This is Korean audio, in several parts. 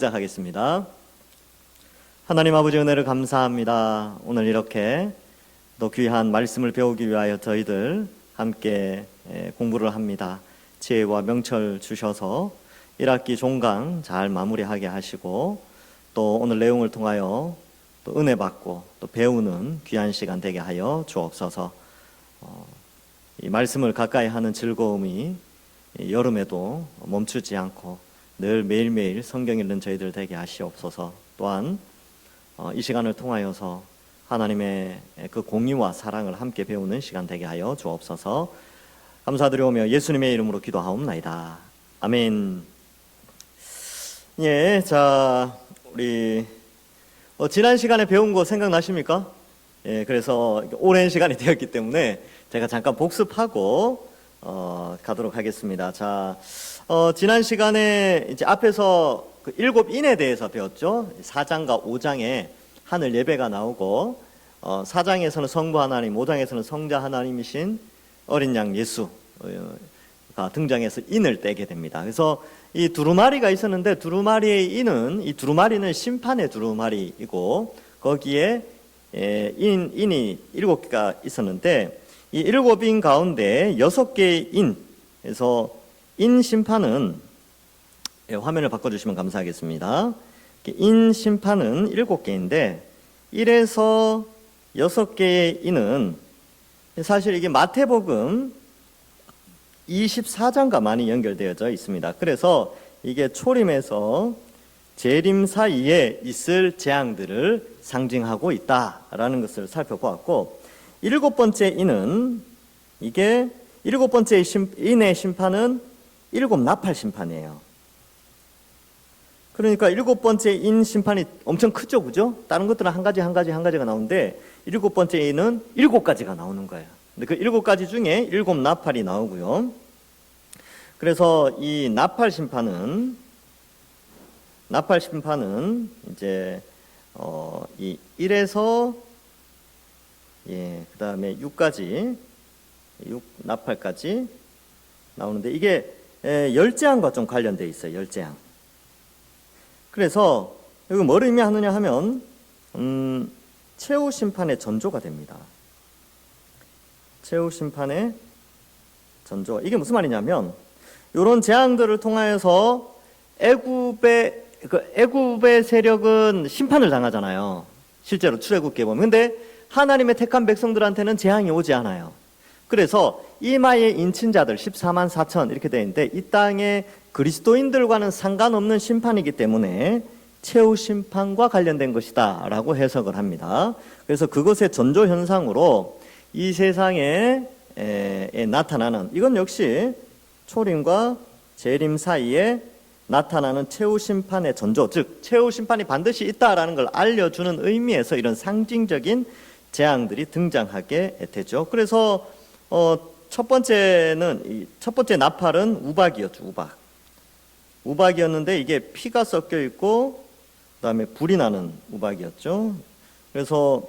시작하겠습니다. 하나님 아버지 은혜를 감사합니다. 오늘 이렇게 또 귀한 말씀을 배우기 위하여 저희들 함께 공부를 합니다. 지혜와 명철 주셔서 1학기 종강 잘 마무리하게 하시고 또 오늘 내용을 통하여 또 은혜 받고 또 배우는 귀한 시간 되게 하여 주옵소서. 이 말씀을 가까이 하는 즐거움이 여름에도 멈추지 않고 늘 매일매일 성경 읽는 저희들 되게 하시옵소서. 또한 이 시간을 통하여서 하나님의 그 공의와 사랑을 함께 배우는 시간 되게 하여 주옵소서. 감사드리오며 예수님의 이름으로 기도하옵나이다. 아멘. 예, 자 우리 지난 시간에 배운 거 생각나십니까? 예, 그래서 오랜 시간이 되었기 때문에 제가 잠깐 복습하고 가도록 하겠습니다. 자, 지난 시간에 이제 앞에서 그 7인에 대해서 배웠죠. 4장과 5장에 하늘 예배가 나오고 4장에서는 성부 하나님, 5장에서는 성자 하나님이신 어린 양 예수가 등장해서 인을 떼게 됩니다. 그래서 이 두루마리가 있었는데 두루마리의 인은 이 두루마리는 심판의 두루마리이고 거기에 인이 7개가 있었는데 이 7인 가운데 6개의 인, 그래서 인 심판은 화면을 바꿔주시면 감사하겠습니다. 인 심판은 7개인데 1에서 6개의 인은 사실 이게 마태복음 24장과 많이 연결되어져 있습니다. 그래서 이게 초림에서 재림 사이에 있을 재앙들을 상징하고 있다라는 것을 살펴보았고 7번째 인은 이게 7번째 인의 심판은 7 나팔 심판이에요. 그러니까 7번째 인 심판이 엄청 크죠, 그죠? 다른 것들은 한 가지가 나오는데 7번째 인은 7가지가 나오는 거예요. 근데 그 7가지 중에 7 나팔이 나오고요. 그래서 이 나팔 심판은 이제 이 1에서 그다음에 6까지 6 나팔까지 나오는데 이게 열재앙과 좀 관련되어 있어요. 열재앙. 그래서 이거 뭘 의미하느냐 하면 최후 심판의 전조가 됩니다. 최후 심판의 전조. 이게 무슨 말이냐면 이런 재앙들을 통하여서 애굽의 세력은 심판을 당하잖아요. 실제로 출애굽기에 보면. 근데 하나님의 택한 백성들한테는 재앙이 오지 않아요. 그래서 이마의 인친자들 14만 4천 이렇게 되어 있는데 이 땅의 그리스도인들과는 상관없는 심판이기 때문에 최후 심판과 관련된 것이다 라고 해석을 합니다. 그래서 그것의 전조 현상으로 이 세상에 나타나는, 이건 역시 초림과 재림 사이에 나타나는 최후 심판의 전조, 즉 최후 심판이 반드시 있다라는 걸 알려주는 의미에서 이런 상징적인 재앙들이 등장하게 되죠. 그래서 첫 번째 나팔은 우박이었죠. 우박이었는데 이게 피가 섞여 있고 그다음에 불이 나는 우박이었죠. 그래서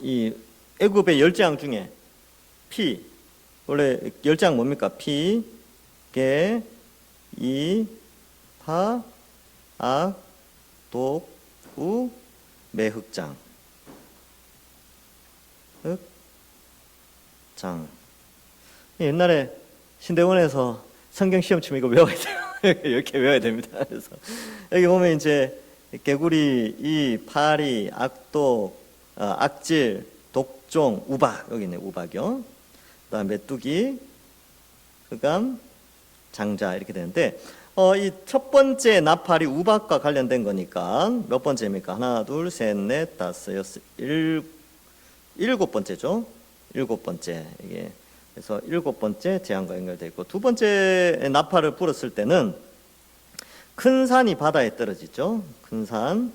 이 애굽의 열재앙 중에 피, 원래 열재앙 뭡니까? 피, 개, 이, 파, 악, 독, 우, 매흑장. 흑장. 옛날에 신대원에서 성경 시험 치면 이거 외워야 돼요. 이렇게 외워야 됩니다. 그래서 여기 보면 이제 개구리, 이, 파리, 악독, 악질, 독종, 우박, 여기 있네, 우박이요. 그다음 메뚜기, 흑암, 장자 이렇게 되는데 이 첫 번째 나팔이 우박과 관련된 거니까 몇 번째입니까? 하나, 둘, 셋, 넷, 다섯, 여섯, 일곱 번째죠. 7번째 이게. 그래서 7번째 재앙과 연결되어 있고 두 번째 나팔을 불었을 때는 큰 산이 바다에 떨어지죠. 큰 산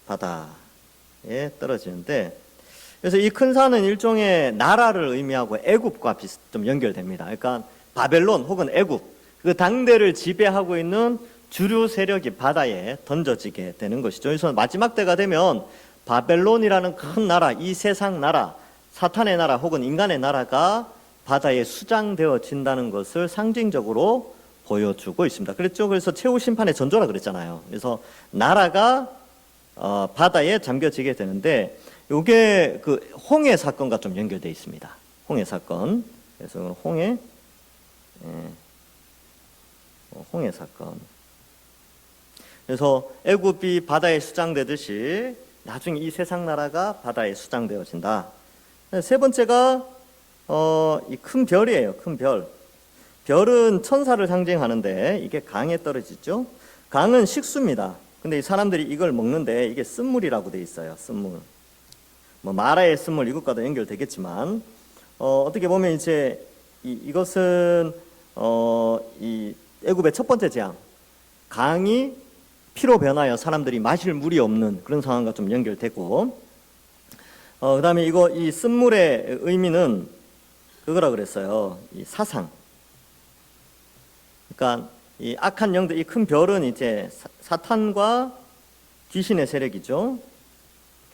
바다에 떨어지는데 그래서 이 큰 산은 일종의 나라를 의미하고 애굽과 좀 연결됩니다. 그러니까 바벨론 혹은 애굽 그 당대를 지배하고 있는 주류 세력이 바다에 던져지게 되는 것이죠. 그래서 마지막 때가 되면 바벨론이라는 큰 나라, 이 세상 나라, 사탄의 나라 혹은 인간의 나라가 바다에 수장되어진다는 것을 상징적으로 보여주고 있습니다. 그랬죠? 그래서 최후 심판의 전조라 그랬잖아요. 그래서 나라가 바다에 잠겨지게 되는데, 이게 그 홍해 사건과 좀 연결되어 있습니다. 홍해 사건. 그래서 홍해 사건. 그래서 애굽이 바다에 수장되듯이 나중에 이 세상 나라가 바다에 수장되어진다. 세 번째가 이 큰 별이에요. 큰 별. 별은 천사를 상징하는데 이게 강에 떨어지죠. 강은 식수입니다. 근데 이 사람들이 이걸 먹는데 이게 쓴물이라고 돼 있어요. 쓴물. 뭐 마라의 쓴물 이것과도 연결되겠지만 어떻게 보면 이제 이것은 이 애굽의 첫 번째 재앙. 강이 피로 변하여 사람들이 마실 물이 없는 그런 상황과 좀 연결되고, 그다음에 이 쓴물의 의미는 그거라 그랬어요. 이 사상. 그러니까 이 악한 영들, 이 큰 별은 이제 사탄과 귀신의 세력이죠.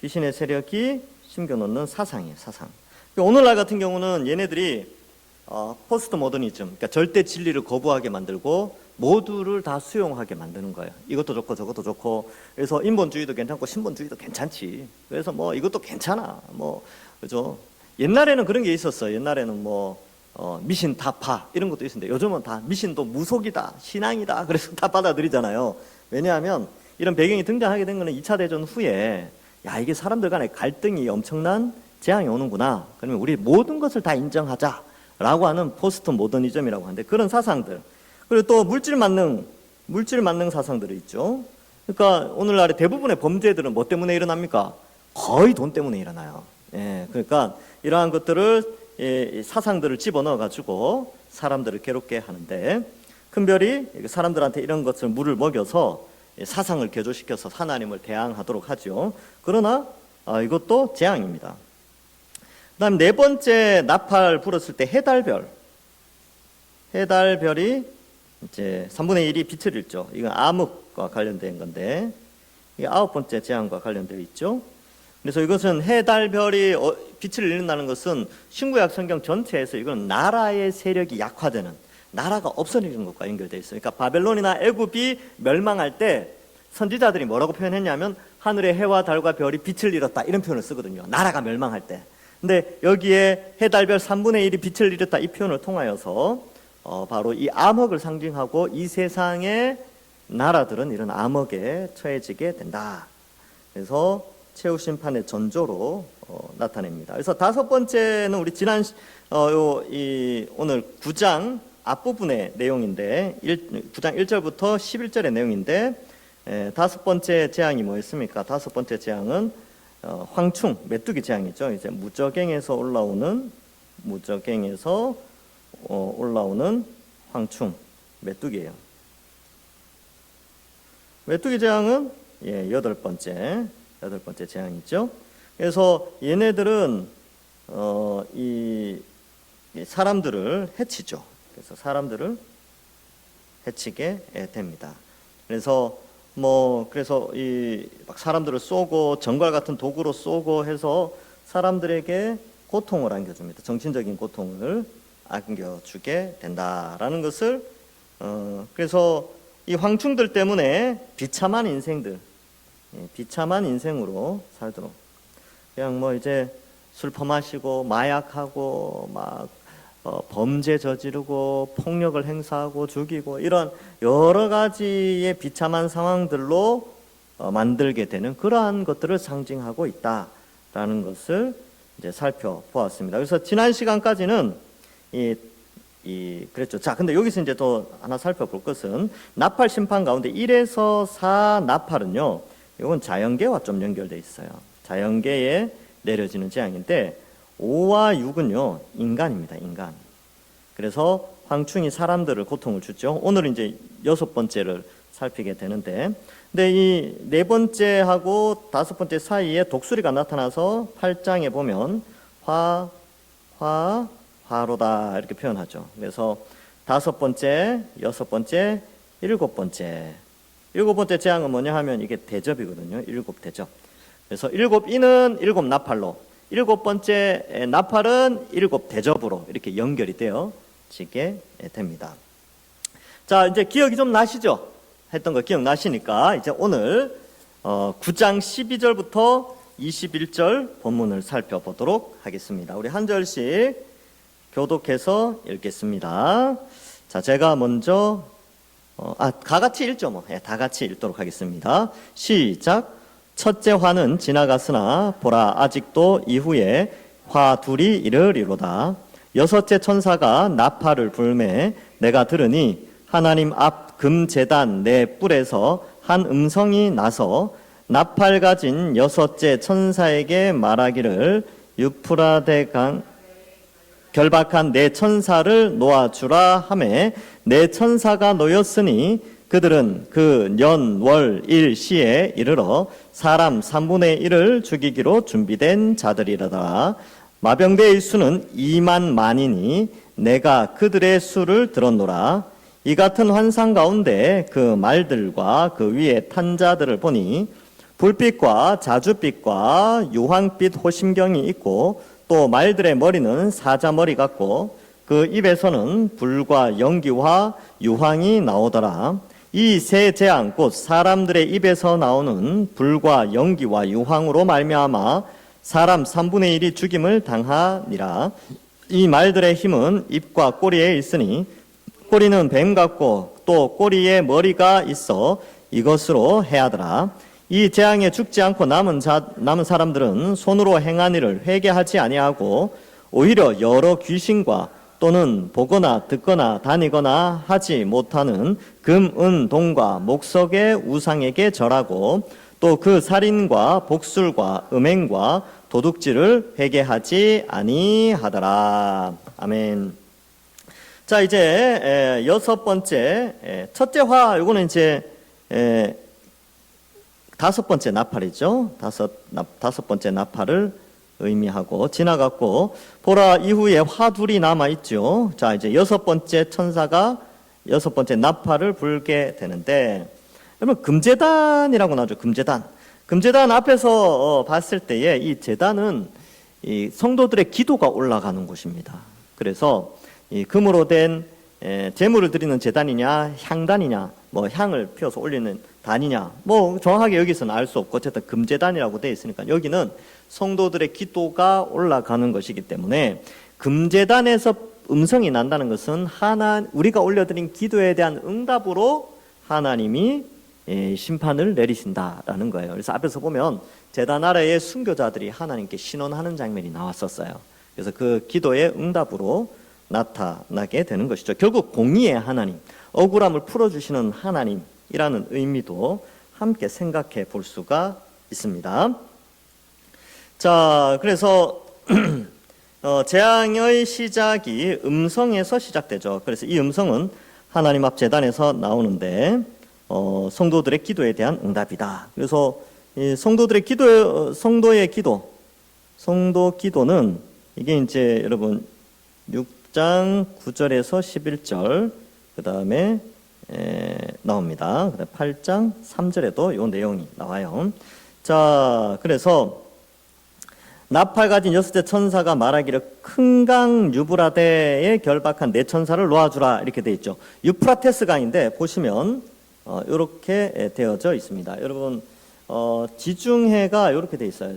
귀신의 세력이 심겨놓는 사상이에요. 사상. 오늘날 같은 경우는 얘네들이 포스트 모더니즘, 그러니까 절대 진리를 거부하게 만들고 모두를 다 수용하게 만드는 거예요. 이것도 좋고 저것도 좋고, 그래서 인본주의도 괜찮고 신본주의도 괜찮지. 그래서 뭐 이것도 괜찮아. 뭐 그죠? 옛날에는 그런 게 있었어요. 옛날에는 뭐 미신 타파 이런 것도 있었는데 요즘은 다 미신도 무속이다, 신앙이다. 그래서 다 받아들이잖아요. 왜냐하면 이런 배경이 등장하게 된 거는 2차 대전 후에 야, 이게 사람들 간의 갈등이 엄청난 재앙이 오는구나. 그러면 우리 모든 것을 다 인정하자라고 하는 포스트 모더니즘이라고 하는데, 그런 사상들. 그리고 또 물질 만능 사상들이 있죠. 그러니까 오늘날의 대부분의 범죄들은 뭐 때문에 일어납니까? 거의 돈 때문에 일어나요. 예, 그러니까 이러한 것들을 사상들을 집어넣어 가지고 사람들을 괴롭게 하는데, 큰 별이 사람들한테 이런 것을 물을 먹여서 사상을 개조시켜서 하나님을 대항하도록 하죠. 그러나 이것도 재앙입니다. 그다음 네 번째 나팔 불었을 때 해달별이 이제 3분의 1이 빛을 잃죠. 이건 암흑과 관련된 건데, 이게 9번째 재앙과 관련되어 있죠. 그래서 이것은 해달별이 빛을 잃는다는 것은 신구약 성경 전체에서 이건 나라의 세력이 약화되는, 나라가 없어지는 것과 연결되어 있어요. 그러니까 바벨론이나 애굽이 멸망할 때 선지자들이 뭐라고 표현했냐면 하늘의 해와 달과 별이 빛을 잃었다, 이런 표현을 쓰거든요. 나라가 멸망할 때. 근데 여기에 해달별 3분의 1이 빛을 잃었다, 이 표현을 통하여서 바로 이 암흑을 상징하고 이 세상의 나라들은 이런 암흑에 처해지게 된다. 그래서 최후 심판의 전조로 나타냅니다. 그래서 다섯 번째는 우리 지난 오늘 9장 앞부분의 내용인데, 9장 1절부터 11절의 내용인데, 다섯 번째 재앙이 뭐였습니까? 다섯 번째 재앙은 황충, 메뚜기 재앙이죠. 이제 무저갱에서 올라오는 황충, 메뚜기예요. 메뚜기 재앙은 여덟 번째 재앙이죠. 그래서 얘네들은 이 사람들을 해치죠. 그래서 사람들을 해치게 됩니다. 그래서 막 사람들을 쏘고 정갈 같은 도구로 쏘고 해서 사람들에게 고통을 안겨줍니다. 정신적인 고통을 안겨주게 된다라는 것을 그래서 이 황충들 때문에 비참한 인생으로 살도록, 그냥 뭐 이제 술 퍼마시고 마약하고 막 범죄 저지르고 폭력을 행사하고 죽이고 이런 여러 가지의 비참한 상황들로 만들게 되는 그러한 것들을 상징하고 있다라는 것을 이제 살펴보았습니다. 그래서 지난 시간까지는 그랬죠. 자, 근데 여기서 이제 또 하나 살펴볼 것은 나팔 심판 가운데 1에서 4 나팔은요, 이건 자연계와 좀 연결돼 있어요. 자연계에 내려지는 재앙인데 5와 6은요 인간입니다. 인간. 그래서 황충이 사람들을 고통을 주죠. 오늘은 이제 여섯 번째를 살피게 되는데, 근데 이 네 번째하고 다섯 번째 사이에 독수리가 나타나서 8장에 보면 화로다 이렇게 표현하죠. 그래서 다섯 번째, 여섯 번째, 일곱 번째 재앙은 뭐냐 하면 이게 대접이거든요. 일곱 대접. 그래서 일곱 인은 일곱 나팔로, 일곱 번째 나팔은 일곱 대접으로 이렇게 연결이 되어지게 됩니다. 자, 이제 기억이 좀 나시죠? 했던 거 기억나시니까 이제 오늘 9장 12절부터 21절 본문을 살펴보도록 하겠습니다. 우리 한 절씩 교독해서 읽겠습니다. 자, 제가 먼저 다 같이 읽죠, 뭐. 예, 다 같이 읽도록 하겠습니다. 시작. 첫째 화는 지나갔으나 보라 아직도 이후에 화 둘이 이르리로다. 여섯째 천사가 나팔을 불매 내가 들으니 하나님 앞 금제단 내 뿔에서 한 음성이 나서 나팔 가진 여섯째 천사에게 말하기를 유프라데 강 결박한 네 천사를 놓아주라 하매 네 천사가 놓였으니 그들은 그 년, 월, 일, 시에 이르러 사람 3분의 1을 죽이기로 준비된 자들이라더라. 마병대의 수는 2만 만이니 내가 그들의 수를 들었노라. 이 같은 환상 가운데 그 말들과 그 위에 탄 자들을 보니 불빛과 자주빛과 유황빛 호심경이 있고 또 말들의 머리는 사자머리 같고 그 입에서는 불과 연기와 유황이 나오더라. 이 세 재앙 곧 사람들의 입에서 나오는 불과 연기와 유황으로 말미암아 사람 3분의 1이 죽임을 당하니라. 이 말들의 힘은 입과 꼬리에 있으니 꼬리는 뱀 같고 또 꼬리에 머리가 있어 이것으로 해하더라. 이 재앙에 죽지 않고 남은 사람들은 손으로 행한 일을 회개하지 아니하고 오히려 여러 귀신과 또는 보거나 듣거나 다니거나 하지 못하는 금, 은, 동과 목석의 우상에게 절하고 또 그 살인과 복술과 음행과 도둑질을 회개하지 아니하더라. 아멘. 자, 이제 여섯 번째 첫째 화, 요거는 이제 다섯 번째 나팔이죠. 다섯 번째 나팔을 의미하고 지나갔고 보라 이후에 화 둘이 남아 있죠. 자, 이제 여섯 번째 천사가 여섯 번째 나팔을 불게 되는데, 여러분 금제단이라고 나오죠. 금제단 앞에서 봤을 때에 이 제단은 이 성도들의 기도가 올라가는 곳입니다. 그래서 이 금으로 된 제물을 드리는 제단이냐 향단이냐 뭐 향을 피워서 올리는 단이냐 뭐 정확하게 여기서는 알 수 없고 어쨌든 금제단이라고 되어 있으니까 여기는 성도들의 기도가 올라가는 것이기 때문에 금제단에서 음성이 난다는 것은 우리가 올려드린 기도에 대한 응답으로 하나님이 심판을 내리신다라는 거예요. 그래서 앞에서 보면 제단 아래의 순교자들이 하나님께 신원하는 장면이 나왔었어요. 그래서 그 기도의 응답으로 나타나게 되는 것이죠. 결국 공의의 하나님, 억울함을 풀어주시는 하나님이라는 의미도 함께 생각해 볼 수가 있습니다. 자, 그래서 재앙의 시작이 음성에서 시작되죠. 그래서 이 음성은 하나님 앞 제단에서 나오는데 성도들의 기도에 대한 응답이다. 그래서 이 성도의 성도 기도는 이게 이제 여러분 6장 9절에서 11절 그 다음에 나옵니다. 8장 3절에도 이 내용이 나와요. 자, 그래서 나팔 가진 여섯째 천사가 말하기를 큰 강 유브라데에 결박한 네 천사를 놓아주라 이렇게 되어 있죠. 유프라테스 강인데 보시면 이렇게 되어져 있습니다. 여러분 지중해가 이렇게 되어 있어요.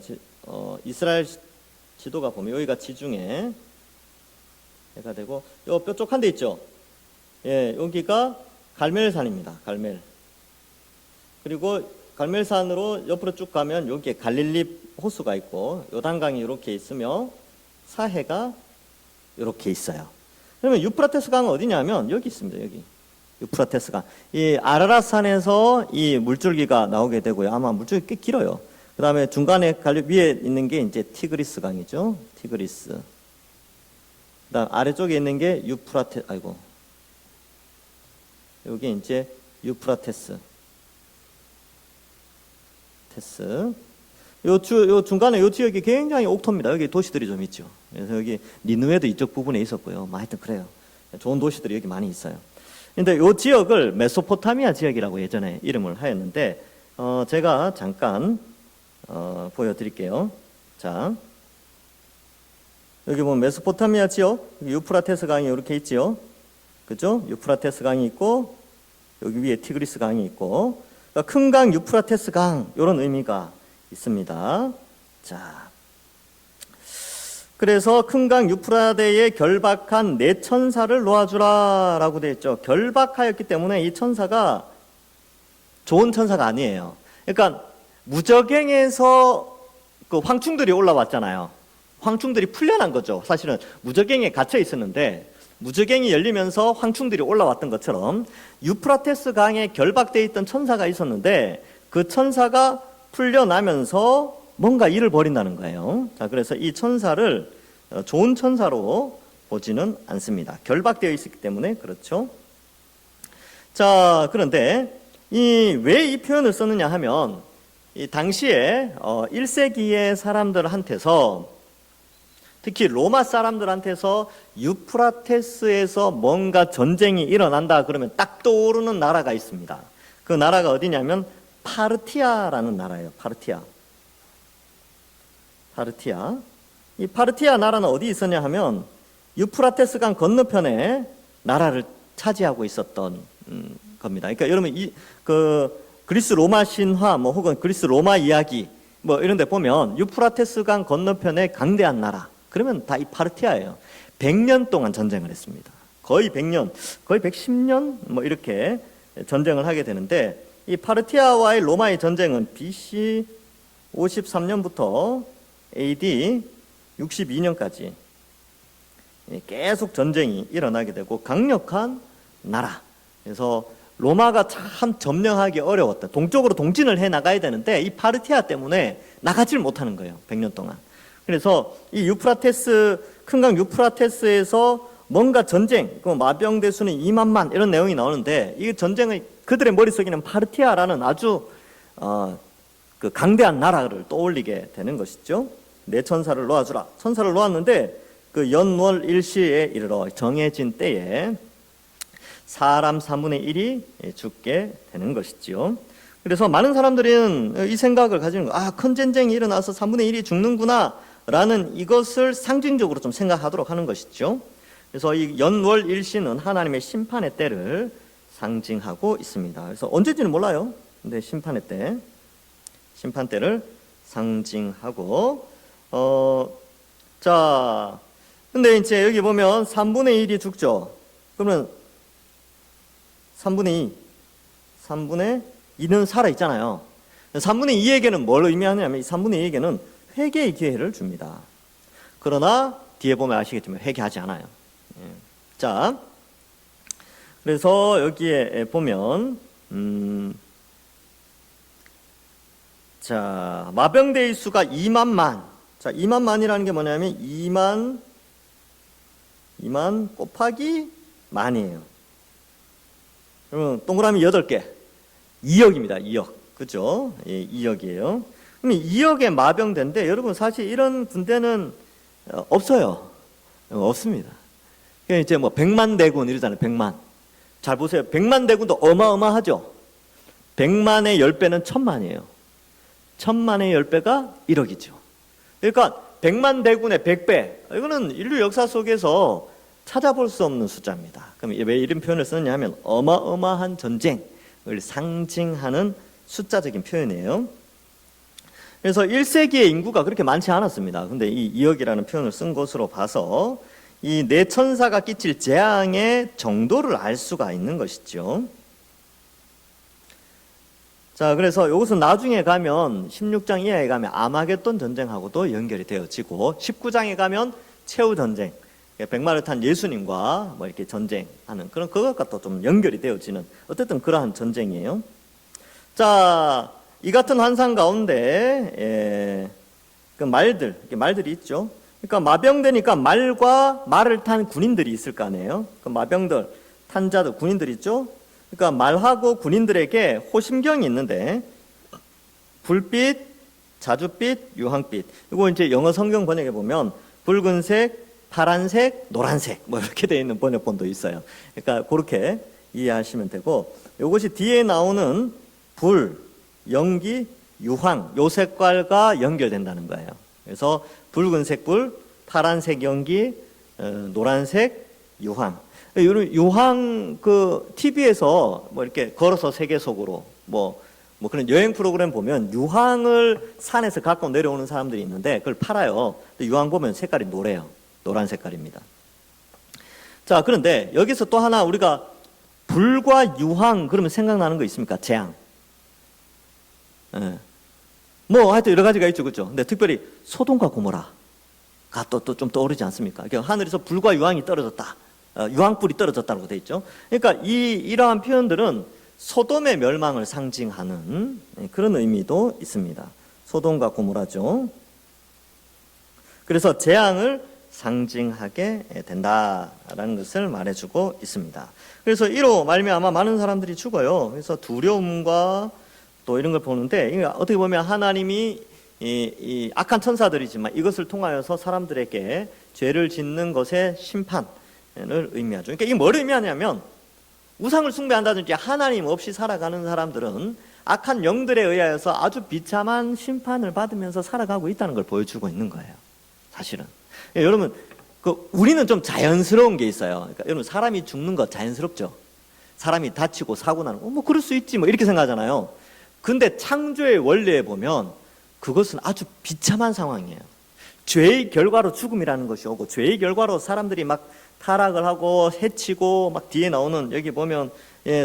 이스라엘 지도가 보면 여기가 지중해가 되고 요 뾰족한 데 있죠. 예, 여기가 갈멜산입니다. 갈멜. 그리고 갈멜산으로 옆으로 쭉 가면 여기에 갈릴리 호수가 있고 요단강이 이렇게 있으며 사해가 이렇게 있어요. 그러면 유프라테스 강은 어디냐면 여기 있습니다. 여기 유프라테스 강. 이 아라랏산에서 이 물줄기가 나오게 되고요. 아마 물줄기 꽤 길어요. 그 다음에 중간에 위에 있는 게 이제 티그리스 강이죠. 티그리스. 그 다음 아래쪽에 있는 게 여기 이제 유프라테스. 요 중간에 요 지역이 굉장히 옥토입니다. 여기 도시들이 좀 있죠. 그래서 여기 니느웨도 이쪽 부분에 있었고요. 뭐 하여튼 그래요. 좋은 도시들이 여기 많이 있어요. 근데 요 지역을 메소포타미아 지역이라고 예전에 이름을 하였는데, 제가 잠깐, 보여드릴게요. 자. 여기 보면 메소포타미아 지역, 유프라테스 강이 이렇게 있지요. 그죠? 유프라테스 강이 있고, 여기 위에 티그리스 강이 있고, 그러니까 큰 강 유프라테스 강 이런 의미가 있습니다. 자, 그래서 큰 강 유프라데에 결박한 네 천사를 놓아주라라고 되어 있죠. 결박하였기 때문에 이 천사가 좋은 천사가 아니에요. 그러니까 무저갱에서 그 황충들이 올라왔잖아요. 황충들이 풀려난 거죠. 사실은 무저갱에 갇혀 있었는데 무저갱이 열리면서 황충들이 올라왔던 것처럼 유프라테스 강에 결박되어 있던 천사가 있었는데 그 천사가 풀려나면서 뭔가 일을 벌인다는 거예요. 자, 그래서 이 천사를 좋은 천사로 보지는 않습니다. 결박되어 있었기 때문에 그렇죠. 자, 그런데 왜 이 표현을 썼느냐 하면 이 당시에 1세기의 사람들한테서 특히 로마 사람들한테서 유프라테스에서 뭔가 전쟁이 일어난다 그러면 딱 떠오르는 나라가 있습니다. 그 나라가 어디냐면 파르티아라는 나라예요. 파르티아. 이 파르티아 나라는 어디 있었냐 하면 유프라테스 강 건너편에 나라를 차지하고 있었던 겁니다. 그러니까 여러분 그리스 로마 신화 혹은 그리스 로마 이야기 이런 데 보면 유프라테스 강 건너편에 강대한 나라 그러면 다 이 파르티아예요. 100년 동안 전쟁을 했습니다. 거의 100년, 거의 110년 이렇게 전쟁을 하게 되는데 이 파르티아와의 로마의 전쟁은 BC 53년부터 AD 62년까지 계속 전쟁이 일어나게 되고 강력한 나라. 그래서 로마가 참 점령하기 어려웠다. 동쪽으로 동진을 해 나가야 되는데 이 파르티아 때문에 나가질 못하는 거예요. 100년 동안. 그래서 이 큰 강 유프라테스에서 뭔가 전쟁, 마병대 수는 2만만 이런 내용이 나오는데 이 전쟁의 그들의 머릿속에는 파르티아라는 아주 그 강대한 나라를 떠올리게 되는 것이죠. 내 천사를 놓아주라. 천사를 놓았는데 그 연월 일시에 이르러 정해진 때에 사람 3분의 1이 죽게 되는 것이지요. 그래서 많은 사람들은 이 생각을 가지는 거예요. 큰 전쟁이 일어나서 3분의 1이 죽는구나 라는 이것을 상징적으로 좀 생각하도록 하는 것이죠. 그래서 이 연월 일시는 하나님의 심판의 때를 상징하고 있습니다. 그래서 언제지는 몰라요. 근데 심판 때를 상징하고 자, 근데 이제 여기 보면 3분의 1이 죽죠. 그러면 3분의 2는 살아있잖아요. 3분의 2에게는 뭘 의미하냐면 이 3분의 2에게는 회개의 기회를 줍니다. 그러나 뒤에 보면 아시겠지만 회개하지 않아요. 자, 그래서 여기에 보면 자, 마병대의 수가 2만만. 자, 2만만이라는 게 뭐냐면 2만 곱하기 만이에요. 그러면 동그라미 8개. 2억입니다. 2억. 그죠? 예, 2억이에요. 그럼 2억의 마병대인데 여러분 사실 이런 군대는 없어요. 없습니다. 그러니까 이제 100만 대군 이러잖아요. 100만. 잘 보세요. 100만 대군도 어마어마하죠. 100만의 10배는 1000만이에요. 1000만의 10배가 1억이죠. 그러니까 100만 대군의 100배. 이거는 인류 역사 속에서 찾아볼 수 없는 숫자입니다. 그럼 왜 이런 표현을 쓰느냐 하면 어마어마한 전쟁을 상징하는 숫자적인 표현이에요. 그래서 1세기의 인구가 그렇게 많지 않았습니다. 근데 이 2억이라는 표현을 쓴 것으로 봐서 이 네 천사가 끼칠 재앙의 정도를 알 수가 있는 것이죠. 자, 그래서 이것은 나중에 가면 16장 이하에 가면 아마겟돈 전쟁하고도 연결이 되어지고 19장에 가면 최후 전쟁, 백마를 탄 예수님과 이렇게 전쟁하는 그것과 또 좀 연결이 되어지는 어쨌든 그러한 전쟁이에요. 자, 이 같은 환상 가운데 그 말들이 있죠. 그러니까 마병되니까 말과 말을 탄 군인들이 있을 거 아니에요. 그 마병들, 탄자들, 군인들 있죠. 그러니까 말하고 군인들에게 호심경이 있는데 불빛, 자줏빛, 유황빛. 이거 이제 영어 성경 번역에 보면 붉은색, 파란색, 노란색 이렇게 되어 있는 번역본도 있어요. 그러니까 그렇게 이해하시면 되고 이것이 뒤에 나오는 불, 연기, 유황 요 색깔과 연결된다는 거예요. 그래서 붉은색 불, 파란색 연기, 노란색 유황. 유황 그 TV에서 뭐 이렇게 걸어서 세계 속으로 뭐 그런 여행 프로그램 보면 유황을 산에서 갖고 내려오는 사람들이 있는데 그걸 팔아요. 유황 보면 색깔이 노래요. 노란 색깔입니다. 자, 그런데 여기서 또 하나 우리가 불과 유황 그러면 생각나는 거 있습니까? 재앙. 예. 뭐 하여튼 여러 가지가 있죠, 그렇죠? 근데 특별히 소돔과 고모라가 또 좀 떠오르지 않습니까? 그러니까 하늘에서 불과 유황이 떨어졌다, 유황불이 떨어졌다고 돼 있죠. 그러니까 이러한 표현들은 소돔의 멸망을 상징하는 그런 의미도 있습니다. 소돔과 고모라죠. 그래서 재앙을 상징하게 된다라는 것을 말해주고 있습니다. 그래서 이로 말미암아 많은 사람들이 죽어요. 그래서 두려움과 또 이런 걸 보는데 어떻게 보면 하나님이 이 악한 천사들이지만 이것을 통하여서 사람들에게 죄를 짓는 것의 심판을 의미하죠. 그러니까 이게 뭘 의미하냐면 우상을 숭배한다든지 하나님 없이 살아가는 사람들은 악한 영들에 의하여서 아주 비참한 심판을 받으면서 살아가고 있다는 걸 보여주고 있는 거예요. 사실은. 여러분, 우리는 좀 자연스러운 게 있어요. 그러니까 여러분, 사람이 죽는 거 자연스럽죠. 사람이 다치고 사고 나는 거, 뭐 그럴 수 있지, 뭐 이렇게 생각하잖아요. 근데 창조의 원리에 보면 그것은 아주 비참한 상황이에요. 죄의 결과로 죽음이라는 것이 오고 죄의 결과로 사람들이 막 타락을 하고 해치고 막 뒤에 나오는 여기 보면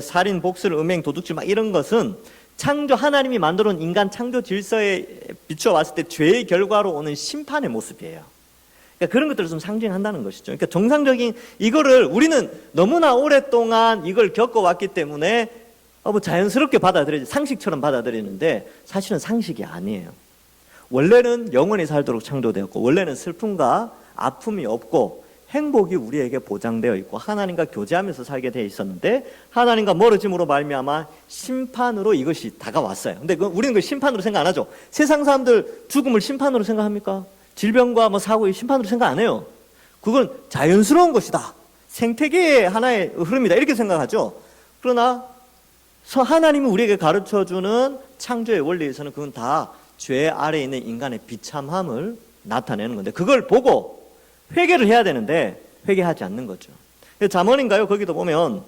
살인, 복술, 음행, 도둑질 막 이런 것은 창조 하나님이 만들어 놓은 인간 창조 질서에 비추어 봤을 때 죄의 결과로 오는 심판의 모습이에요. 그러니까 그런 것들을 좀 상징한다는 것이죠. 그러니까 정상적인 이거를 우리는 너무나 오랫동안 이걸 겪어왔기 때문에 뭐 자연스럽게 받아들이지 상식처럼 받아들이는데 사실은 상식이 아니에요. 원래는 영원히 살도록 창조되었고 원래는 슬픔과 아픔이 없고 행복이 우리에게 보장되어 있고 하나님과 교제하면서 살게 되어 있었는데 하나님과 멀어짐으로 말미암아 심판으로 이것이 다가왔어요. 근데 우리는 그 심판으로 생각 안 하죠. 세상 사람들 죽음을 심판으로 생각합니까? 질병과 뭐 사고의 심판으로 생각 안 해요. 그건 자연스러운 것이다. 생태계의 하나의 흐름이다. 이렇게 생각하죠. 그러나 하나님이 우리에게 가르쳐주는 창조의 원리에서는 그건 다 죄 아래에 있는 인간의 비참함을 나타내는 건데 그걸 보고 회개를 해야 되는데 회개하지 않는 거죠. 잠언인가요? 거기도 보면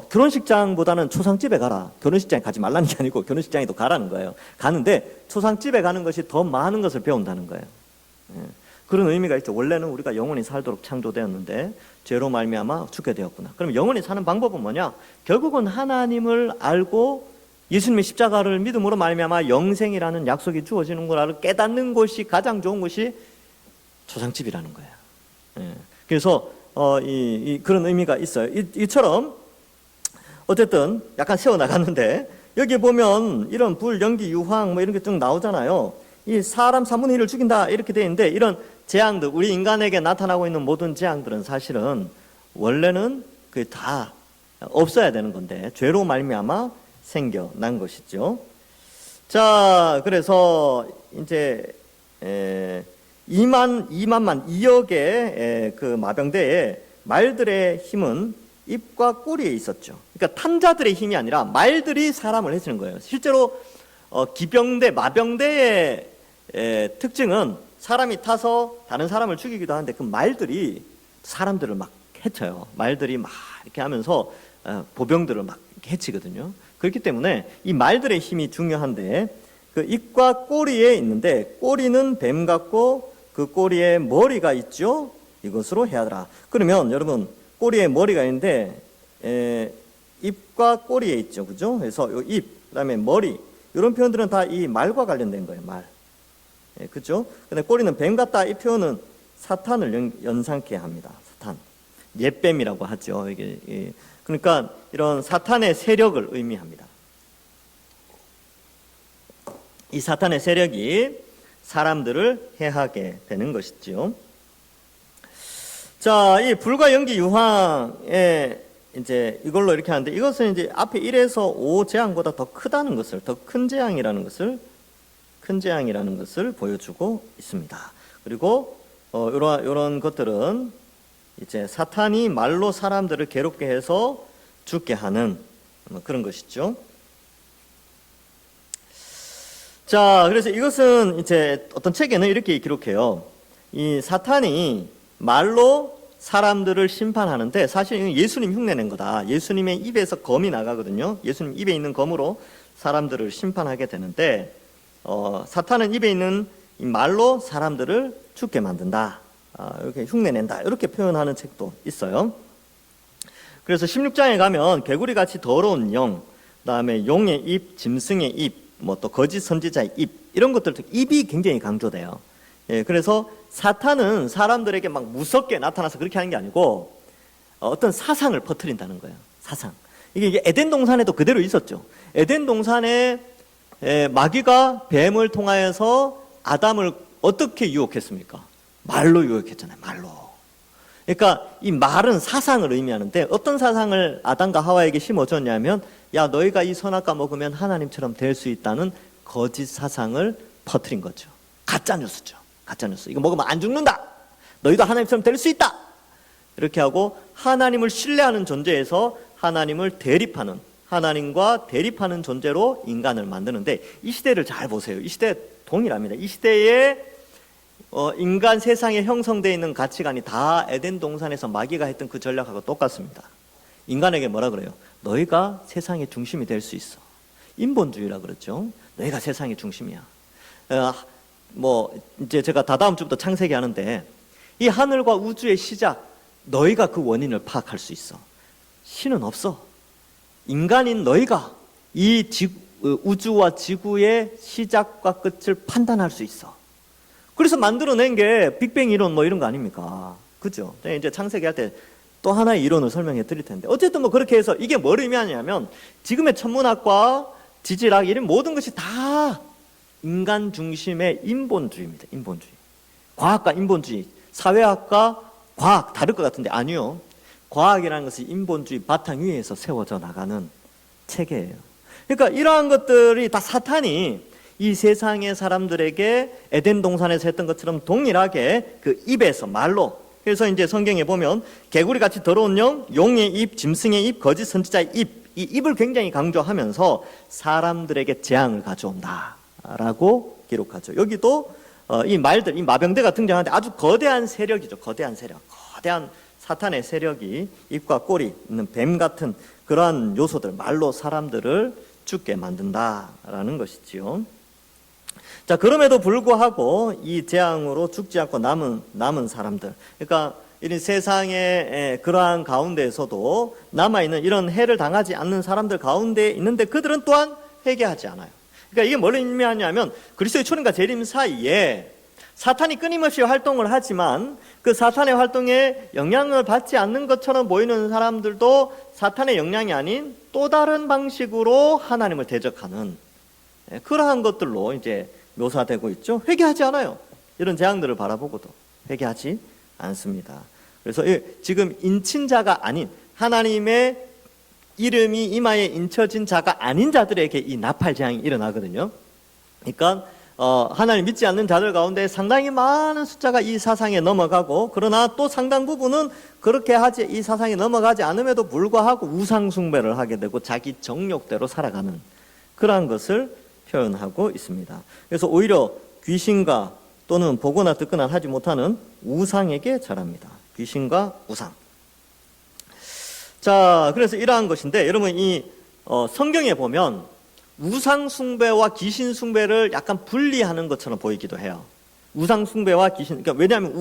결혼식장보다는 초상집에 가라. 결혼식장에 가지 말라는 게 아니고 결혼식장에도 가라는 거예요. 가는데 초상집에 가는 것이 더 많은 것을 배운다는 거예요. 그런 의미가 있죠. 원래는 우리가 영원히 살도록 창조되었는데 죄로 말미암아 죽게 되었구나. 그럼 영원히 사는 방법은 뭐냐? 결국은 하나님을 알고 예수님의 십자가를 믿음으로 말미암아 영생이라는 약속이 주어지는 거를 깨닫는 것이 가장 좋은 것이 초상집이라는 거예요. 그래서 그런 의미가 있어요. 이처럼 어쨌든 약간 세워나갔는데 여기 보면 이런 불, 연기, 유황 뭐 이런 게 쭉 나오잖아요. 이 사람 3분의 1을 죽인다 이렇게 되어 있는데 이런 재앙들, 우리 인간에게 나타나고 있는 모든 재앙들은 사실은 원래는 그게 다 없어야 되는 건데 죄로 말미암아 생겨난 것이죠. 자, 그래서 이제 2억의 그 마병대에 말들의 힘은 입과 꼬리에 있었죠. 그러니까 탄자들의 힘이 아니라 말들이 사람을 해치는 거예요. 실제로 기병대, 마병대의 특징은 사람이 타서 다른 사람을 죽이기도 하는데 그 말들이 사람들을 막 해쳐요. 말들이 막 이렇게 하면서 보병들을 막 해치거든요. 그렇기 때문에 이 말들의 힘이 중요한데 그 입과 꼬리에 있는데 꼬리는 뱀 같고 그 꼬리에 머리가 있죠. 이것으로 해야하라. 그러면 여러분 꼬리에 머리가 있는데 입과 꼬리에 있죠, 그죠? 그래서 이 입, 그다음에 머리 이런 표현들은 다 이 말과 관련된 거예요, 말. 그죠? 근데 꼬리는 뱀 같다 이 표현은 사탄을 연상케 합니다. 사탄, 옛뱀이라고 하죠. 이게 그러니까 이런 사탄의 세력을 의미합니다. 이 사탄의 세력이 사람들을 해하게 되는 것이죠. 자, 이 불과 연기 유황에 이제 이걸로 이렇게 하는데 이것은 이제 앞에 1에서 5 재앙보다 더 크다는 것을, 더 큰 재앙이라는 것을 보여주고 있습니다. 그리고 이런 것들은 이제 사탄이 말로 사람들을 괴롭게 해서 죽게 하는 그런 것이죠. 자, 그래서 이것은 이제 어떤 책에는 이렇게 기록해요. 이 사탄이 말로 사람들을 심판하는데 사실 이건 예수님 흉내낸 거다. 예수님의 입에서 검이 나가거든요. 예수님 입에 있는 검으로 사람들을 심판하게 되는데 사탄은 입에 있는 이 말로 사람들을 죽게 만든다. 이렇게 흉내낸다. 이렇게 표현하는 책도 있어요. 그래서 16장에 가면 개구리같이 더러운 영, 그다음에 용의 입, 짐승의 입, 뭐 또 거짓 선지자의 입, 이런 것들, 입이 굉장히 강조돼요. 예, 그래서 사탄은 사람들에게 막 무섭게 나타나서 그렇게 하는 게 아니고 어떤 사상을 퍼뜨린다는 거예요. 사상. 이게 에덴 동산에도 그대로 있었죠. 에덴 동산에 마귀가 뱀을 통하여서 아담을 어떻게 유혹했습니까? 말로 유혹했잖아요. 말로. 그러니까 이 말은 사상을 의미하는데 어떤 사상을 아담과 하와에게 심어줬냐면 야 너희가 이 선악과 먹으면 하나님처럼 될 수 있다는 거짓 사상을 퍼뜨린 거죠. 가짜 뉴스죠. 가짜 뉴스. 이거 먹으면 안 죽는다. 너희도 하나님처럼 될 수 있다. 이렇게 하고 하나님을 신뢰하는 존재에서 하나님을 대립하는, 하나님과 대립하는 존재로 인간을 만드는데 이 시대를 잘 보세요. 이 시대 동일합니다. 이 시대에 인간 세상에 형성되어 있는 가치관이 다 에덴 동산에서 마귀가 했던 그 전략하고 똑같습니다. 인간에게 뭐라 그래요? 너희가 세상의 중심이 될 수 있어. 인본주의라 그랬죠. 너희가 세상의 중심이야. 이제 제가 다다음 주부터 창세기 하는데 이 하늘과 우주의 시작, 너희가 그 원인을 파악할 수 있어. 신은 없어. 인간인 너희가 이 우주와 지구의 시작과 끝을 판단할 수 있어. 그래서 만들어낸 게 빅뱅 이론 뭐 이런 거 아닙니까? 그죠? 이제 창세기 할 때 또 하나의 이론을 설명해 드릴 텐데 어쨌든 뭐 그렇게 해서 이게 뭘 의미하냐면 지금의 천문학과 지질학 이런 모든 것이 다 인간 중심의 인본주의입니다. 인본주의. 과학과 인본주의, 사회학과 과학 다를 것 같은데 아니요. 과학이라는 것이 인본주의 바탕 위에서 세워져 나가는 체계예요. 그러니까 이러한 것들이 다 사탄이 이 세상의 사람들에게 에덴 동산에서 했던 것처럼 동일하게 그 입에서 말로, 그래서 이제 성경에 보면 개구리같이 더러운 영, 용의 입, 짐승의 입, 거짓 선지자의 입, 이 입을 굉장히 강조하면서 사람들에게 재앙을 가져온다라고 기록하죠. 여기도 이 말들, 이 마병대가 등장하는데 아주 거대한 세력이죠. 거대한 세력, 거대한 사탄의 세력이 입과 꼬리 있는 뱀 같은 그러한 요소들, 말로 사람들을 죽게 만든다라는 것이지요. 자, 그럼에도 불구하고 이 재앙으로 죽지 않고 남은 사람들, 그러니까 이런 세상의 그러한 가운데에서도 남아있는 이런 해를 당하지 않는 사람들 가운데 있는데 그들은 또한 회개하지 않아요. 그러니까 이게 뭘 의미하냐면 그리스도의 초림과 재림 사이에 사탄이 끊임없이 활동을 하지만 그 사탄의 활동에 영향을 받지 않는 것처럼 보이는 사람들도 사탄의 영향이 아닌 또 다른 방식으로 하나님을 대적하는 그러한 것들로 이제 묘사되고 있죠. 회개하지 않아요. 이런 재앙들을 바라보고도 회개하지 않습니다. 그래서 지금 인친자가 아닌 하나님의 이름이 이마에 인쳐진 자가 아닌 자들에게 이 나팔 재앙이 일어나거든요. 그러니까 하나님 믿지 않는 자들 가운데 상당히 많은 숫자가 이 사상에 넘어가고 그러나 또 상당 부분은 그렇게 이 사상에 넘어가지 않음에도 불구하고 우상 숭배를 하게 되고 자기 정욕대로 살아가는 그러한 것을 표현하고 있습니다. 그래서 오히려 귀신과 또는 보거나 듣거나 하지 못하는 우상에게 절합니다. 귀신과 우상. 자, 그래서 이러한 것인데 여러분 이 성경에 보면 우상 숭배와 귀신 숭배를 약간 분리하는 것처럼 보이기도 해요. 우상 숭배와 귀신. 그러니까 왜냐하면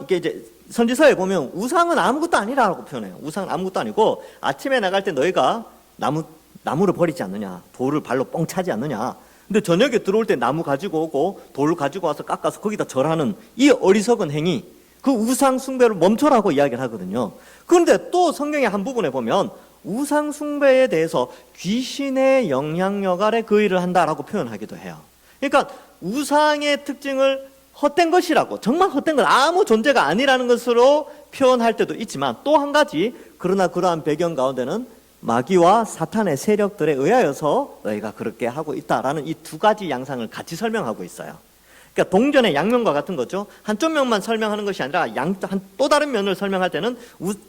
이게 이제 선지서에 보면 우상은 아무것도 아니라고 표현해요. 우상은 아무것도 아니고 아침에 나갈 때 너희가 나무를 버리지 않느냐, 돌을 발로 뻥 차지 않느냐. 근데 저녁에 들어올 때 나무 가지고 오고 돌을 가지고 와서 깎아서 거기다 절하는 이 어리석은 행위, 그 우상 숭배를 멈춰라고 이야기를 하거든요. 그런데 또 성경의 한 부분에 보면 우상 숭배에 대해서 귀신의 영향력 아래 그 일을 한다라고 표현하기도 해요. 그러니까 우상의 특징을 헛된 것이라고, 정말 헛된 건 아무 존재가 아니라는 것으로 표현할 때도 있지만 또 한 가지, 그러나 그러한 배경 가운데는 마귀와 사탄의 세력들에 의하여서 너희가 그렇게 하고 있다라는 이 두 가지 양상을 같이 설명하고 있어요. 그러니까 동전의 양면과 같은 거죠. 한쪽 면만 설명하는 것이 아니라 또 다른 면을 설명할 때는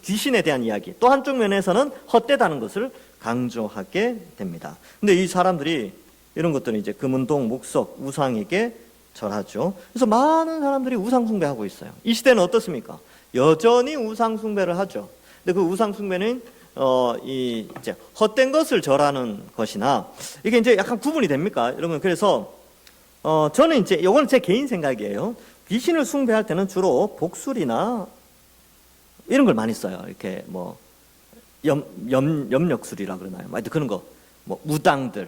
귀신에 대한 이야기, 또 한쪽 면에서는 헛되다는 것을 강조하게 됩니다. 근데 이 사람들이 이런 것들은 이제 금은동, 목석, 우상에게 절하죠. 그래서 많은 사람들이 우상숭배하고 있어요. 이 시대는 어떻습니까? 여전히 우상숭배를 하죠. 근데 그 우상숭배는 이제 헛된 것을 절하는 것이나 이게 이제 약간 구분이 됩니까? 여러분, 그래서 저는 이제 이건 제 개인 생각이에요. 귀신을 숭배할 때는 주로 복술이나 이런 걸 많이 써요. 이렇게 뭐 염력술이라 그러나요? 하여튼 그런 거, 뭐 무당들,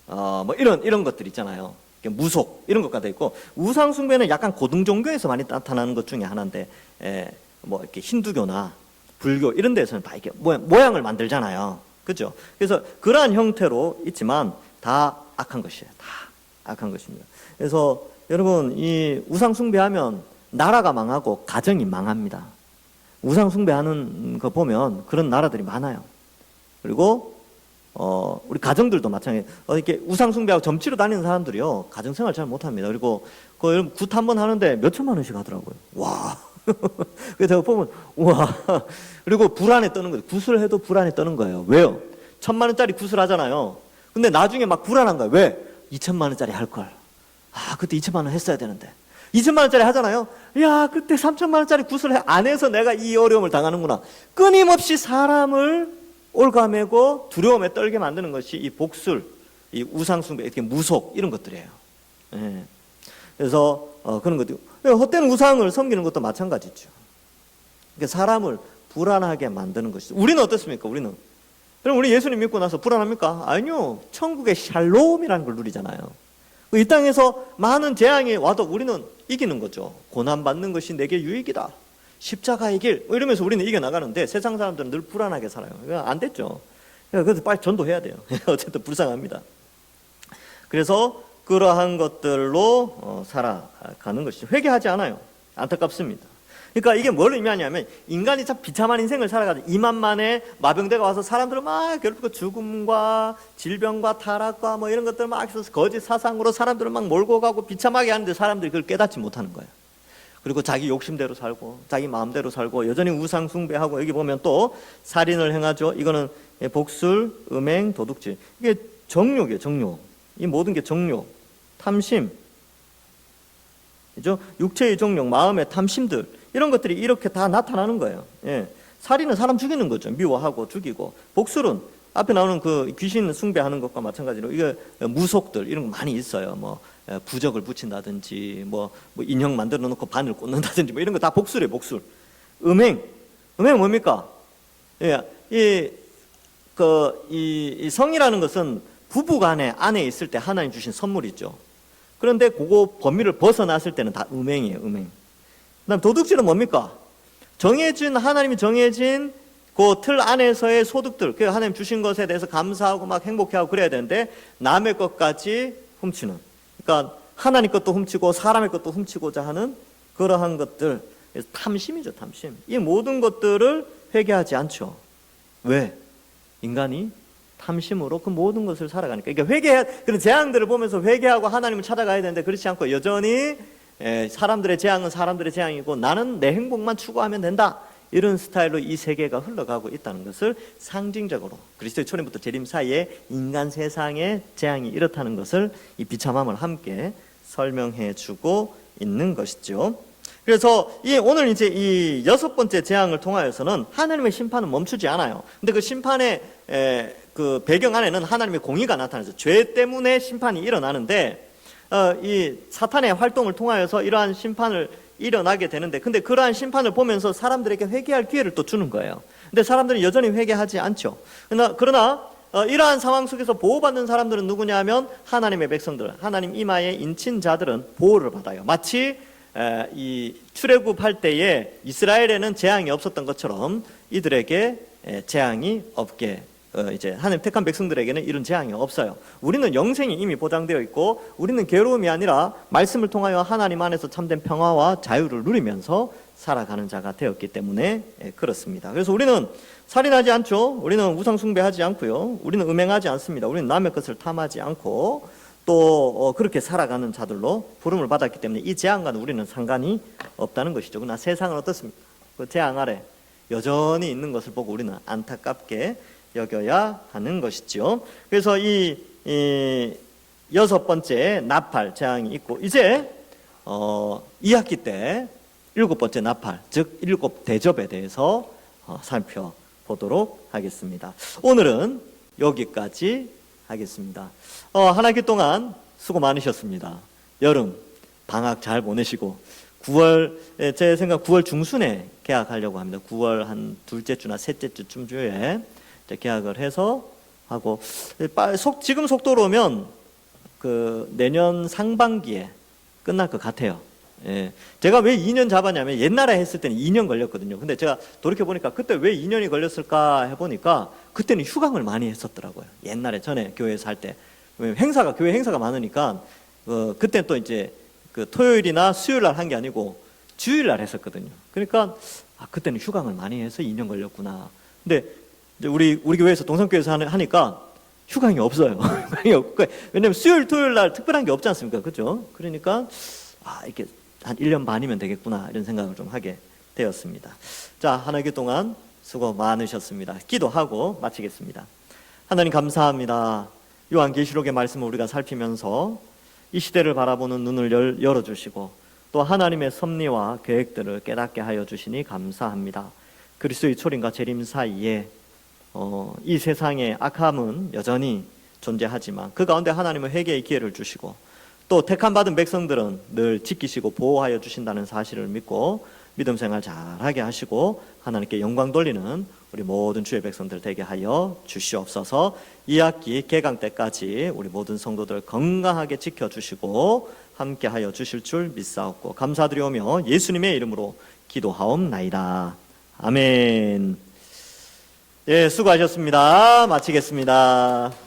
뭐 이런 것들 있잖아요. 무속 이런 것과 돼 있고, 우상 숭배는 약간 고등 종교에서 많이 나타나는 것 중에 하나인데, 뭐 이렇게 힌두교나 불교 이런 데서는 다 이렇게 모양을 만들잖아요. 그죠? 그래서 그러한 형태로 있지만 다 악한 것이에요. 다 악한 것입니다. 그래서 여러분, 이 우상 숭배하면 나라가 망하고 가정이 망합니다. 우상 숭배하는 거 보면 그런 나라들이 많아요. 그리고 우리 가정들도 마찬가지예요. 이렇게 우상 숭배하고 점치러 다니는 사람들이요, 가정생활 잘 못합니다. 그리고 여러분 굿 한 번 하는데 몇 천만 원씩 하더라고요. 와. 그래서 제가 보면 와. 그리고 불안에 떠는 거예요. 굿을 해도 불안에 떠는 거예요. 왜요? 1,000만 원짜리 굿을 하잖아요. 근데 나중에 막 불안한 거예요. 왜? 2천만 원짜리 할 걸. 그때 2천만 원 했어야 되는데. 2천만 원짜리 하잖아요. 야, 그때 3천만 원짜리 굿을 안 해서 내가 이 어려움을 당하는구나. 끊임없이 사람을 올가매고 두려움에 떨게 만드는 것이 이 복술, 이 우상숭배, 이렇게 무속 이런 것들이에요. 예. 그래서 그런 것도 헛된 우상을 섬기는 것도 마찬가지죠. 그러니까 사람을 불안하게 만드는 것이죠. 우리는 어떻습니까? 그럼 우리 예수님 믿고 나서 불안합니까? 아니요. 천국의 샬롬이라는 걸 누리잖아요. 이 땅에서 많은 재앙이 와도 우리는 이기는 거죠. 고난받는 것이 내게 유익이다. 십자가의 길, 이러면서 우리는 이겨나가는데 세상 사람들은 늘 불안하게 살아요. 안 됐죠. 그래서 빨리 전도해야 돼요. 어쨌든 불쌍합니다. 그래서 그러한 것들로 살아가는 것이죠. 회개하지 않아요. 안타깝습니다. 그러니까 이게 뭘 의미하냐면, 인간이 참 비참한 인생을 살아가지고 2만 만에 마병대가 와서 사람들을 막 괴롭히고 죽음과 질병과 타락과 뭐 이런 것들 막 있어서 거짓 사상으로 사람들을 막 몰고 가고 비참하게 하는데 사람들이 그걸 깨닫지 못하는 거예요. 그리고 자기 욕심대로 살고 자기 마음대로 살고 여전히 우상 숭배하고, 여기 보면 또 살인을 행하죠. 이거는 복술, 음행, 도둑질. 이게 정욕이에요. 정욕. 이 모든 게 정욕, 탐심, 그죠? 육체의 정욕, 마음의 탐심들, 이런 것들이 이렇게 다 나타나는 거예요. 예. 살인은 사람 죽이는 거죠. 미워하고 죽이고. 복술은 앞에 나오는 그 귀신 숭배하는 것과 마찬가지로 이게 무속들 이런 거 많이 있어요. 뭐 부적을 붙인다든지 뭐 인형 만들어 놓고 바늘 꽂는다든지 뭐 이런 거 다 복술이에요. 복술. 음행 뭡니까? 예, 이 성이라는 것은 부부간에 안에 있을 때 하나님 주신 선물이죠. 그런데 그거 범위를 벗어났을 때는 다 음행이에요. 음행. 그다음 도둑질은 뭡니까? 하나님이 정해진 그 틀 안에서의 소득들, 그 하나님 주신 것에 대해서 감사하고 막 행복해하고 그래야 되는데 남의 것까지 훔치는, 그러니까 하나님 것도 훔치고 사람의 것도 훔치고자 하는 그러한 것들, 탐심이죠. 탐심. 이 모든 것들을 회개하지 않죠. 왜? 인간이 탐심으로 그 모든 것을 살아가니까. 그러니까 그런 재앙들을 보면서 회개하고 하나님을 찾아가야 되는데, 그렇지 않고 여전히 사람들의 재앙은 사람들의 재앙이고 나는 내 행복만 추구하면 된다, 이런 스타일로 이 세계가 흘러가고 있다는 것을 상징적으로 그리스도의 초림부터 재림 사이에 인간 세상에 재앙이 이렇다는 것을 이 비참함을 함께 설명해 주고 있는 것이죠. 그래서 오늘 이제 이 6번째 재앙을 통하여서는 하나님의 심판은 멈추지 않아요. 근데 그 심판의 그 배경 안에는 하나님의 공의가 나타나죠. 죄 때문에 심판이 일어나는데 이 사탄의 활동을 통하여서 이러한 심판을 일어나게 되는데, 근데 그러한 심판을 보면서 사람들에게 회개할 기회를 또 주는 거예요. 근데 사람들은 여전히 회개하지 않죠. 그러나 이러한 상황 속에서 보호받는 사람들은 누구냐 하면 하나님의 백성들, 하나님 이마에 인친 자들은 보호를 받아요. 마치 이 출애굽할 때에 이스라엘에는 재앙이 없었던 것처럼 이들에게 재앙이 없게, 이제 하나님 택한 백성들에게는 이런 재앙이 없어요. 우리는 영생이 이미 보장되어 있고, 우리는 괴로움이 아니라 말씀을 통하여 하나님 안에서 참된 평화와 자유를 누리면서 살아가는 자가 되었기 때문에 그렇습니다. 그래서 우리는 살인하지 않죠. 우리는 우상 숭배하지 않고요. 우리는 음행하지 않습니다. 우리는 남의 것을 탐하지 않고 또 그렇게 살아가는 자들로 부름을 받았기 때문에 이 재앙과는 우리는 상관이 없다는 것이죠. 그러나 세상은 어떻습니까? 그 재앙 아래 여전히 있는 것을 보고 우리는 안타깝게 여겨야 하는 것이죠. 그래서 이 6번째 나팔 재앙이 있고, 이제 2학기 때 7번째 나팔, 즉 7대접에 대해서 살펴보도록 하겠습니다. 오늘은 여기까지 하겠습니다. 한 학기 동안 수고 많으셨습니다. 여름 방학 잘 보내시고 9월, 제 생각 9월 중순에 개학하려고 합니다. 9월 한 둘째 주나 셋째 주쯤 주에 개학을 해서 하고, 지금 속도로면 그 내년 상반기에 끝날 것 같아요. 예. 제가 왜 2년 잡았냐면 옛날에 했을 때는 2년 걸렸거든요. 근데 제가 돌이켜보니까 그때 왜 2년이 걸렸을까 해보니까 그때는 휴강을 많이 했었더라고요. 옛날에 전에 교회에서 할 때. 교회 행사가 많으니까, 그때는 또 이제 그 토요일이나 수요일 날 한 게 아니고 주일 날 했었거든요. 그러니까, 그때는 휴강을 많이 해서 2년 걸렸구나. 근데 이제 우리 교회에서 동성교회에서 하니까 휴강이 없어요. 휴강이 없고, 왜냐면 수요일, 토요일 날 특별한 게 없지 않습니까? 그죠? 그러니까, 이렇게 한 1년 반이면 되겠구나, 이런 생각을 좀 하게 되었습니다. 자, 한 학기 동안 수고 많으셨습니다. 기도하고 마치겠습니다. 하나님 감사합니다. 요한계시록의 말씀을 우리가 살피면서 이 시대를 바라보는 눈을 열어주시고 또 하나님의 섭리와 계획들을 깨닫게 하여 주시니 감사합니다. 그리스도의 초림과 재림 사이에 이 세상의 악함은 여전히 존재하지만 그 가운데 하나님은 회개의 기회를 주시고 또 택함받은 백성들은 늘 지키시고 보호하여 주신다는 사실을 믿고 믿음 생활 잘하게 하시고 하나님께 영광 돌리는 우리 모든 주의 백성들 되게 하여 주시옵소서. 2학기 개강 때까지 우리 모든 성도들 건강하게 지켜주시고 함께 하여 주실 줄 믿사옵고 감사드리오며 예수님의 이름으로 기도하옵나이다. 아멘. 예, 수고하셨습니다. 마치겠습니다.